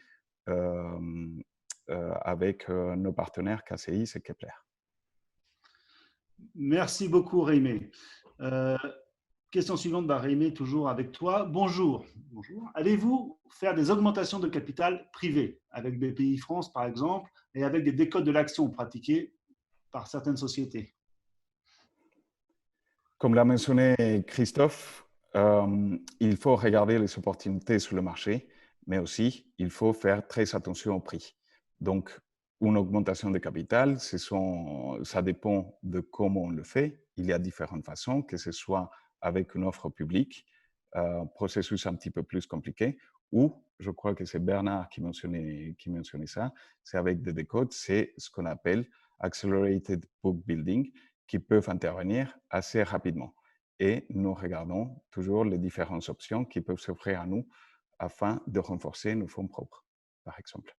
avec nos partenaires KCI et Kepler. Merci beaucoup, Rémi. Question suivante, Rémi, toujours avec toi. Bonjour. Bonjour. Allez-vous faire des augmentations de capital privé avec BPI France, par exemple, et avec des décodes de l'action pratiquées par certaines sociétés? Comme l'a mentionné Christophe, il faut regarder les opportunités sur le marché, mais aussi il faut faire très attention au prix. Donc, une augmentation de capital, ça dépend de comment on le fait. Il y a différentes façons, que ce soit avec une offre publique, processus un petit peu plus compliqué, ou je crois que c'est Bernard qui mentionnait ça, c'est avec des décodes, c'est ce qu'on appelle Accelerated Book Building, qui peuvent intervenir assez rapidement. Et nous regardons toujours les différentes options qui peuvent s'offrir à nous afin de renforcer nos fonds propres, par exemple.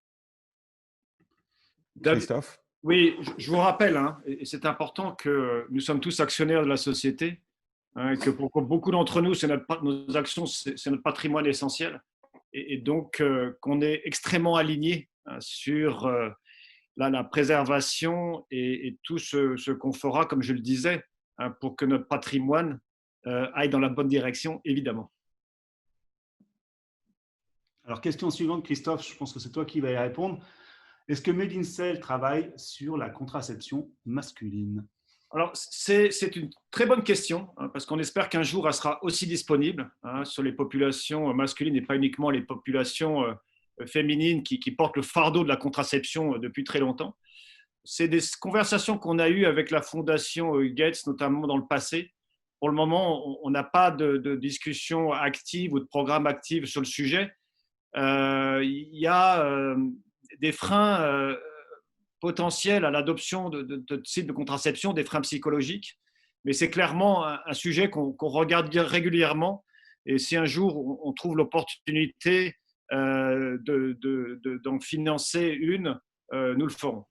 Christophe? Oui, je vous rappelle, et c'est important que nous sommes tous actionnaires de la société, que pour beaucoup d'entre nous, nos actions, c'est notre patrimoine essentiel, et donc qu'on est extrêmement aligné sur la préservation et tout ce qu'on fera, comme je le disais, pour que notre patrimoine aille dans la bonne direction, évidemment. Alors, question suivante, Christophe, je pense que c'est toi qui vas y répondre. Est-ce que Medincell travaille sur la contraception masculine? Alors, c'est une très bonne question, parce qu'on espère qu'un jour, elle sera aussi disponible sur les populations masculines et pas uniquement les populations féminines qui portent le fardeau de la contraception depuis très longtemps. C'est des conversations qu'on a eues avec la fondation Gates, notamment dans le passé. Pour le moment, on n'a pas de discussion active ou de programme actif sur le sujet. Il y a des freins potentiels à l'adoption de sites de contraception, des freins psychologiques, mais c'est clairement un sujet qu'on regarde régulièrement. Et si un jour on trouve l'opportunité d'en financer une, nous le ferons.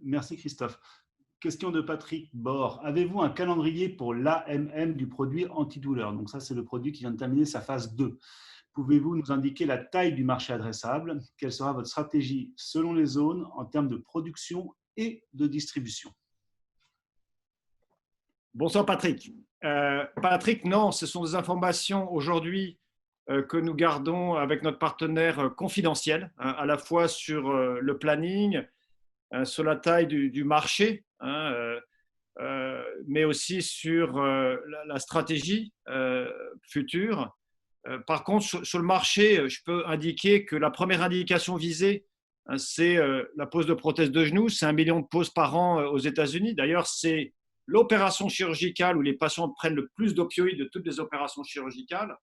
Merci Christophe. Question de Patrick Bord. Avez-vous un calendrier pour l'AMM du produit antidouleur? Donc ça, c'est le produit qui vient de terminer sa phase 2. Pouvez-vous nous indiquer la taille du marché adressable? Quelle sera votre stratégie selon les zones en termes de production et de distribution? Bonsoir Patrick. Patrick, non, ce sont des informations aujourd'hui que nous gardons avec notre partenaire confidentiel, à la fois sur le planning, sur la taille du marché, mais aussi sur la stratégie future. Par contre, sur le marché, je peux indiquer que la première indication visée, hein, c'est la pose de prothèse de genou. C'est 1 million de poses par an aux États-Unis. D'ailleurs, c'est l'opération chirurgicale où les patients prennent le plus d'opioïdes de toutes les opérations chirurgicales.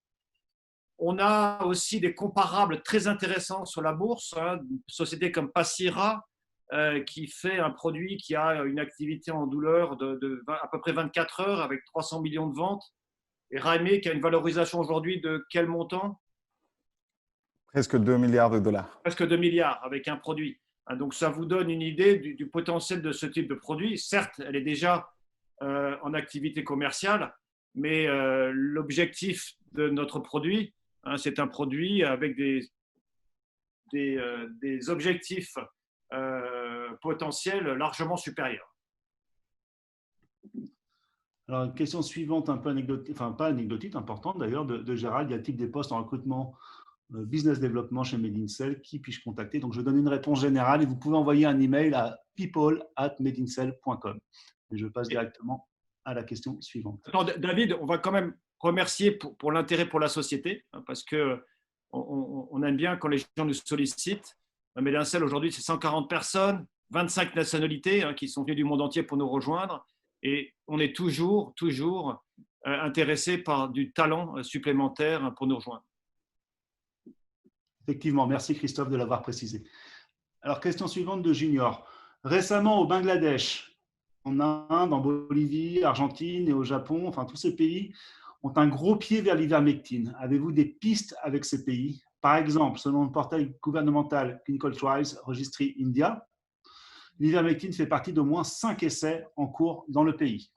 On a aussi des comparables très intéressants sur la bourse. Hein, une société comme Passira, qui fait un produit qui a une activité en douleur de à peu près 24 heures avec 300 millions de ventes. Et Raimé, qui a une valorisation aujourd'hui de quel montant? Presque 2 milliards de dollars. Presque 2 milliards avec un produit. Donc, ça vous donne une idée du potentiel de ce type de produit. Certes, elle est déjà en activité commerciale, mais l'objectif de notre produit, hein, c'est un produit avec des objectifs potentiels largement supérieurs. Alors, une question suivante, un peu anecdotique, enfin pas anecdotique, importante d'ailleurs, de Gérald. Y a-t-il des postes en recrutement business développement chez Medincell? Qui puis-je contacter? Donc, je donne une réponse générale et vous pouvez envoyer un email à people@medincell.com. Et je passe directement à la question suivante. Attends, David, on va quand même remercier pour l'intérêt pour la société, hein, parce qu'on aime bien quand les gens nous sollicitent. Medincell, aujourd'hui, c'est 140 personnes, 25 nationalités, hein, qui sont venues du monde entier pour nous rejoindre. Et on est toujours intéressé par du talent supplémentaire pour nous rejoindre. Effectivement, merci Christophe de l'avoir précisé. Alors, question suivante de Junior. Récemment au Bangladesh, en Inde, en Bolivie, Argentine et au Japon, enfin tous ces pays ont un gros pied vers l'ivermectine. Avez-vous des pistes avec ces pays? Par exemple, selon le portail gouvernemental Clinical Trials Registry India, l'ivermectine fait partie d'au moins 5 essais en cours dans le pays.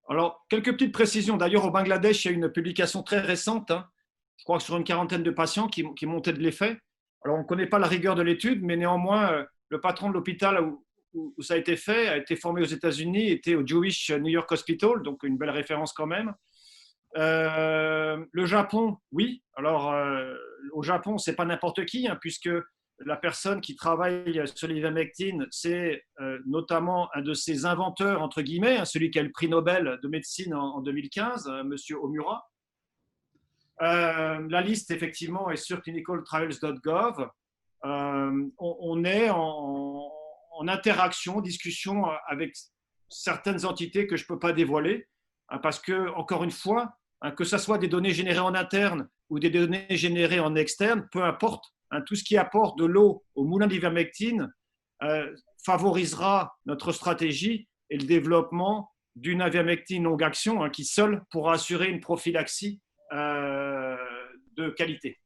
Alors, quelques petites précisions. D'ailleurs, au Bangladesh, il y a une publication très récente, hein, je crois que sur une quarantaine de patients qui montaient de l'effet. Alors, on ne connaît pas la rigueur de l'étude, mais néanmoins, le patron de l'hôpital où ça a été fait a été formé aux États-Unis, était au Jewish New York Hospital, donc une belle référence quand même. Le Japon, oui. Alors, au Japon, ce n'est pas n'importe qui, hein, puisque la personne qui travaille sur l'ivermectine, c'est notamment un de ses inventeurs, entre guillemets, hein, celui qui a le prix Nobel de médecine en 2015, Monsieur Omura. La liste, effectivement, est sur clinicaltrials.gov. On est en interaction, discussion avec certaines entités que je ne peux pas dévoiler, hein, parce que, encore une fois, hein, que ce soit des données générées en interne ou des données générées en externe, peu importe, hein, tout ce qui apporte de l'eau au moulin d'ivermectine favorisera notre stratégie et le développement d'une ivermectine longue action, hein, qui seule pourra assurer une prophylaxie de qualité.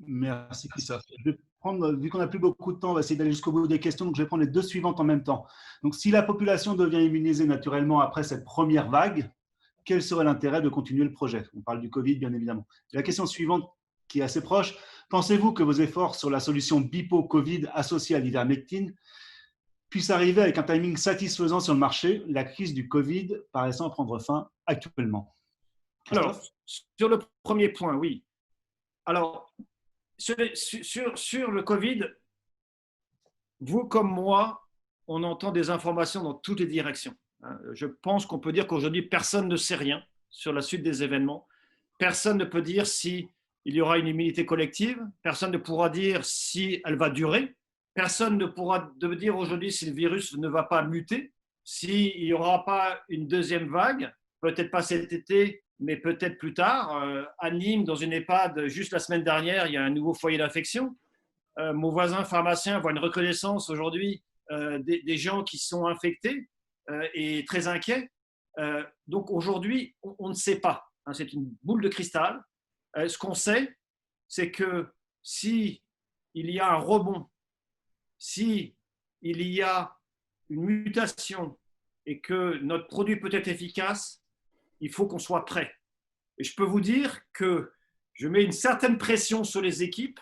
Merci Christophe. Je vais prendre, vu qu'on n'a plus beaucoup de temps, on va essayer d'aller jusqu'au bout des questions, donc je vais prendre les deux suivantes en même temps. Donc, si la population devient immunisée naturellement après cette première vague, quel serait l'intérêt de continuer le projet? On parle du Covid, bien évidemment. Et la question suivante, qui est assez proche, pensez-vous que vos efforts sur la solution BIPO-Covid associée à l'ivermectine puissent arriver avec un timing satisfaisant sur le marché, la crise du Covid paraissant prendre fin actuellement? Alors, sur le premier point, oui. Alors, sur le Covid, vous comme moi, on entend des informations dans toutes les directions. Je pense qu'on peut dire qu'aujourd'hui, personne ne sait rien sur la suite des événements. Personne ne peut dire s'il y aura une immunité collective. Personne ne pourra dire si elle va durer. Personne ne pourra dire aujourd'hui si le virus ne va pas muter, s'il n'y aura pas une deuxième vague, peut-être pas cet été, mais peut-être plus tard. À Nîmes, dans une EHPAD, juste la semaine dernière, il y a un nouveau foyer d'infection. Mon voisin pharmacien voit une recrudescence aujourd'hui des gens qui sont infectés et très inquiets. Donc aujourd'hui, on ne sait pas. Hein, c'est une boule de cristal. Ce qu'on sait, c'est que s'il y a un rebond, s'il y a une mutation et que notre produit peut être efficace, il faut qu'on soit prêt. Et je peux vous dire que je mets une certaine pression sur les équipes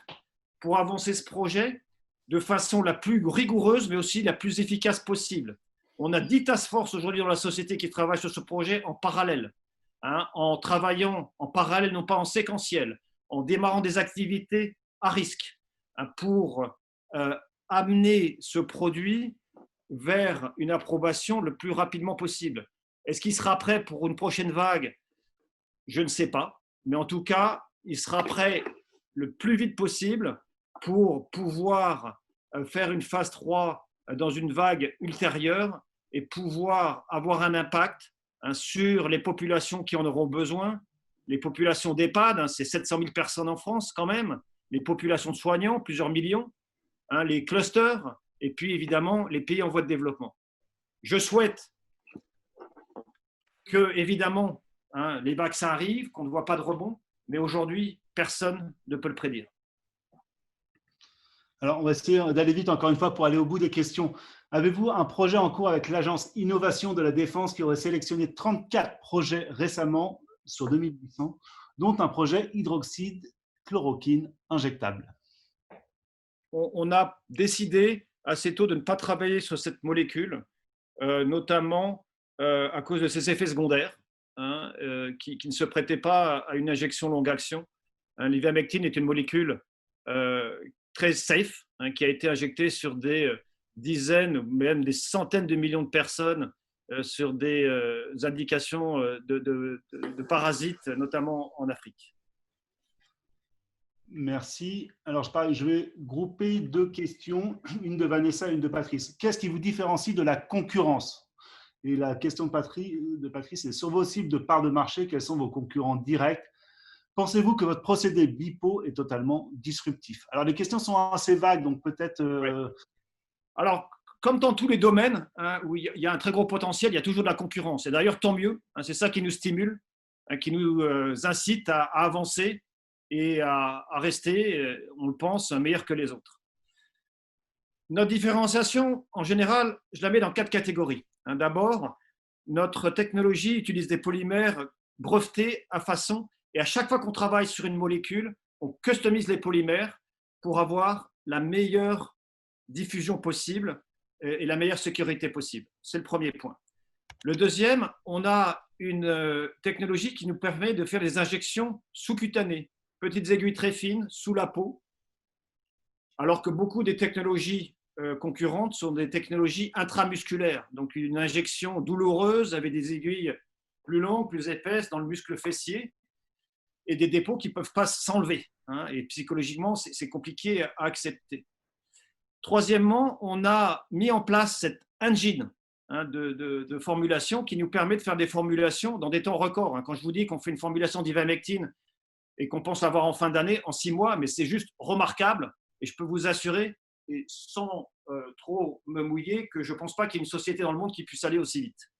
pour avancer ce projet de façon la plus rigoureuse, mais aussi la plus efficace possible. On a 10 task force aujourd'hui dans la société qui travaillent sur ce projet en parallèle, hein, en travaillant en parallèle, non pas en séquentiel, en démarrant des activités à risque, hein, pour amener ce produit vers une approbation le plus rapidement possible. Est-ce qu'il sera prêt pour une prochaine vague? Je ne sais pas. mais en tout cas, il sera prêt le plus vite possible pour pouvoir faire une phase 3 dans une vague ultérieure et pouvoir avoir un impact sur les populations qui en auront besoin, les populations d'EHPAD, c'est 700 000 personnes en France quand même, les populations de soignants, plusieurs millions, les clusters, et puis évidemment les pays en voie de développement. Je souhaite que, évidemment, les vaccins arrivent, qu'on ne voit pas de rebond, mais aujourd'hui, personne ne peut le prédire. Alors, on va essayer d'aller vite encore une fois pour aller au bout des questions. Avez-vous un projet en cours avec l'Agence Innovation de la Défense qui aurait sélectionné 34 projets récemment sur 2800, dont un projet hydroxyde chloroquine injectable? On a décidé assez tôt de ne pas travailler sur cette molécule, notamment à cause de ses effets secondaires, qui ne se prêtaient pas à une injection longue action. L'ivermectine est une molécule très safe, qui a été injectée sur des dizaines, même des centaines de millions de personnes sur des indications de parasites, notamment en Afrique. Merci. Alors, je vais grouper deux questions, une de Vanessa et une de Patrice. Qu'est-ce qui vous différencie de la concurrence? Et la question de Patrice est: sur vos cibles de part de marché, quels sont vos concurrents directs? Pensez-vous que votre procédé BIPO est totalement disruptif? Alors, les questions sont assez vagues, donc peut-être… Ouais. Alors, comme dans tous les domaines où il y a un très gros potentiel, il y a toujours de la concurrence. Et d'ailleurs, tant mieux. C'est ça qui nous stimule, qui nous incite à avancer et à rester, on le pense, meilleur que les autres. Notre différenciation, en général, je la mets dans 4 catégories. D'abord, notre technologie utilise des polymères brevetés à façon, et à chaque fois qu'on travaille sur une molécule, on customise les polymères pour avoir la meilleure diffusion possible et la meilleure sécurité possible. C'est le premier point. Le deuxième, on a une technologie qui nous permet de faire des injections sous-cutanées, petites aiguilles très fines sous la peau, alors que beaucoup des technologies concurrentes sont des technologies intramusculaires, donc une injection douloureuse avec des aiguilles plus longues, plus épaisses dans le muscle fessier et des dépôts qui ne peuvent pas s'enlever. Et psychologiquement, c'est compliqué à accepter. Troisièmement, on a mis en place cette engine de formulation qui nous permet de faire des formulations dans des temps records. Quand je vous dis qu'on fait une formulation d'ivermectine et qu'on pense l'avoir en fin d'année, en 6 mois, mais c'est juste remarquable. Et je peux vous assurer, et sans trop me mouiller, que je ne pense pas qu'il y ait une société dans le monde qui puisse aller aussi vite.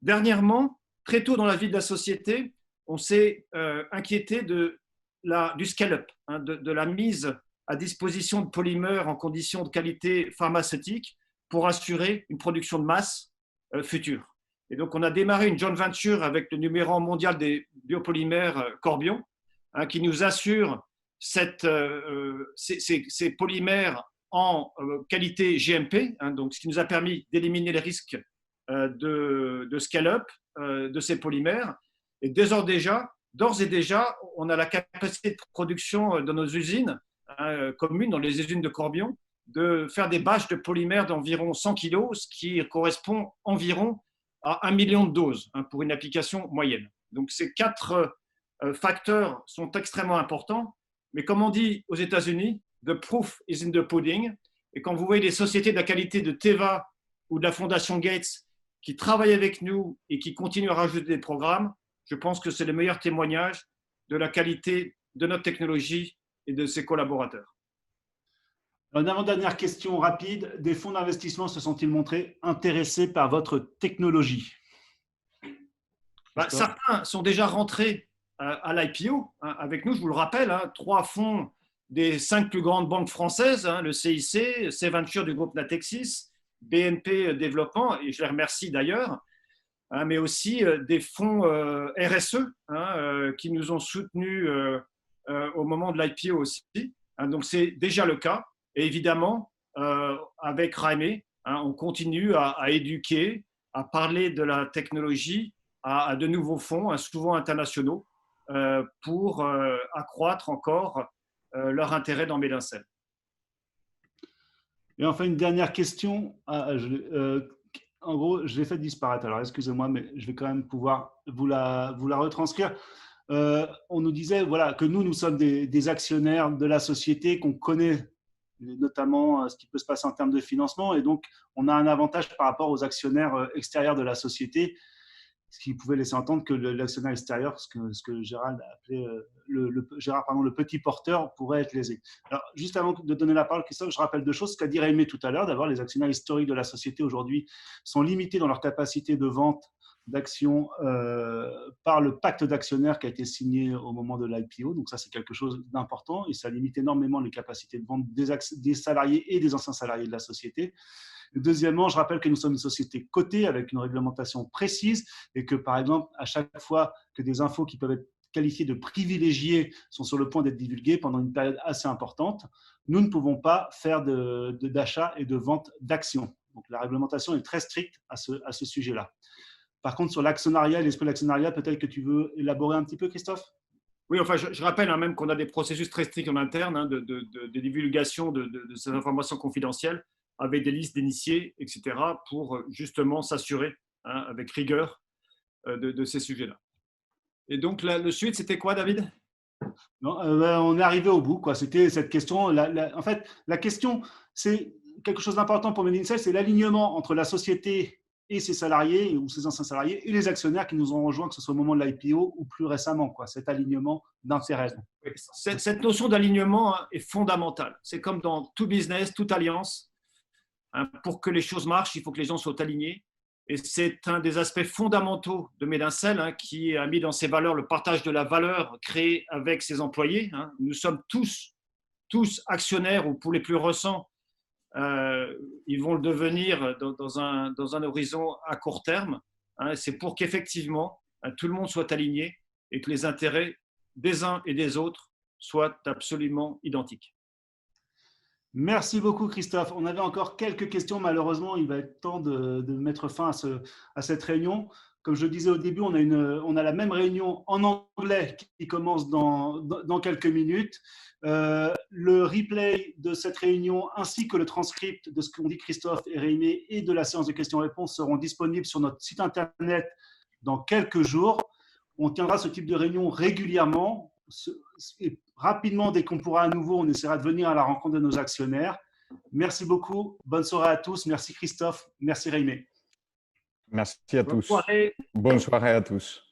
Dernièrement, très tôt dans la vie de la société, on s'est inquiété du scale-up, de la mise à disposition de polymères en conditions de qualité pharmaceutique pour assurer une production de masse future. Et donc, on a démarré une joint venture avec le numéro 1 mondial des biopolymères Corbion, qui nous assure ces polymères en qualité GMP, donc ce qui nous a permis d'éliminer les risques de scale-up de ces polymères. Et d'ores et déjà, on a la capacité de production de nos usines communes, dans les usines de Corbion, de faire des batchs de polymères d'environ 100 kg, ce qui correspond environ à 1 million de doses pour une application moyenne. Donc ces 4 facteurs sont extrêmement importants, mais comme on dit aux États-Unis, the proof is in the pudding. Et quand vous voyez les sociétés de la qualité de Teva ou de la Fondation Gates qui travaillent avec nous et qui continuent à rajouter des programmes, je pense que c'est le meilleur témoignage de la qualité de notre technologie et de ses collaborateurs. Une avant-dernière question rapide. Des fonds d'investissement se sont-ils montrés intéressés par votre technologie? Certains sont déjà rentrés à l'IPO avec nous, je vous le rappelle, 3 fonds des 5 plus grandes banques françaises, le CIC, C-Venture du groupe Natixis, BNP Développement, et je les remercie d'ailleurs, mais aussi des fonds RSE qui nous ont soutenus au moment de l'IPO aussi. Donc c'est déjà le cas. Et évidemment, avec Jaime, on continue à éduquer, à parler de la technologie à de nouveaux fonds, souvent internationaux, pour accroître encore leur intérêt dans Medincell. Et enfin, une dernière question. En gros, je l'ai fait disparaître. Alors, excusez-moi, mais je vais quand même pouvoir vous la retranscrire. on nous disait voilà, que nous sommes des actionnaires de la société, qu'on connaît notamment ce qui peut se passer en termes de financement, et donc on a un avantage par rapport aux actionnaires extérieurs de la société, ce qui pouvait laisser entendre que l'actionnaire extérieur, ce que Gérald a appelé le petit porteur, pourrait être lésé. Alors, juste avant de donner la parole, Christophe, je rappelle deux choses. Ce qu'a dit Rémi tout à l'heure, d'abord, les actionnaires historiques de la société aujourd'hui sont limités dans leur capacité de vente d'actions par le pacte d'actionnaires qui a été signé au moment de l'IPO. Donc ça, c'est quelque chose d'important et ça limite énormément les capacités de vente des salariés et des anciens salariés de la société. Deuxièmement, je rappelle que nous sommes une société cotée avec une réglementation précise et que, par exemple, à chaque fois que des infos qui peuvent être qualifiées de privilégiées sont sur le point d'être divulguées pendant une période assez importante, nous ne pouvons pas faire d'achat et de vente d'actions. Donc, la réglementation est très stricte à ce sujet-là. Par contre, sur l'actionnariat et l'esprit de l'actionnariat, peut-être que tu veux élaborer un petit peu, Christophe ? Oui, enfin, je rappelle même qu'on a des processus très stricts en interne de divulgation de ces informations confidentielles, avec des listes d'initiés, etc., pour justement s'assurer avec rigueur de ces sujets-là. Et donc, le suite, c'était quoi, David ? Non, on est arrivé au bout, quoi. C'était cette question. En fait, la question, c'est quelque chose d'important pour Made in Sales, c'est l'alignement entre la société et ses salariés ou ses anciens salariés et les actionnaires qui nous ont rejoints, que ce soit au moment de l'IPO ou plus récemment, quoi. Cet alignement d'intérêt. Cette notion d'alignement est fondamentale. C'est comme dans tout business, toute alliance. Pour que les choses marchent, il faut que les gens soient alignés. Et c'est un des aspects fondamentaux de Made in Sales qui a mis dans ses valeurs le partage de la valeur créée avec ses employés. Nous sommes tous actionnaires, ou pour les plus récents, ils vont le devenir dans un horizon à court terme. C'est pour qu'effectivement, tout le monde soit aligné et que les intérêts des uns et des autres soient absolument identiques. Merci beaucoup, Christophe. On avait encore quelques questions. Malheureusement, il va être temps de mettre fin à cette réunion. Comme je le disais au début, on a la même réunion en anglais qui commence dans quelques minutes. Le replay de cette réunion ainsi que le transcript de ce qu'ont dit Christophe et Rémi et de la séance de questions-réponses seront disponibles sur notre site internet dans quelques jours. On tiendra ce type de réunion régulièrement. Et rapidement, dès qu'on pourra à nouveau, on essaiera de venir à la rencontre de nos actionnaires. Merci beaucoup. Bonne soirée à tous. Merci Christophe. Merci Rémi. Merci à tous. Bonne soirée. Bonne soirée à tous.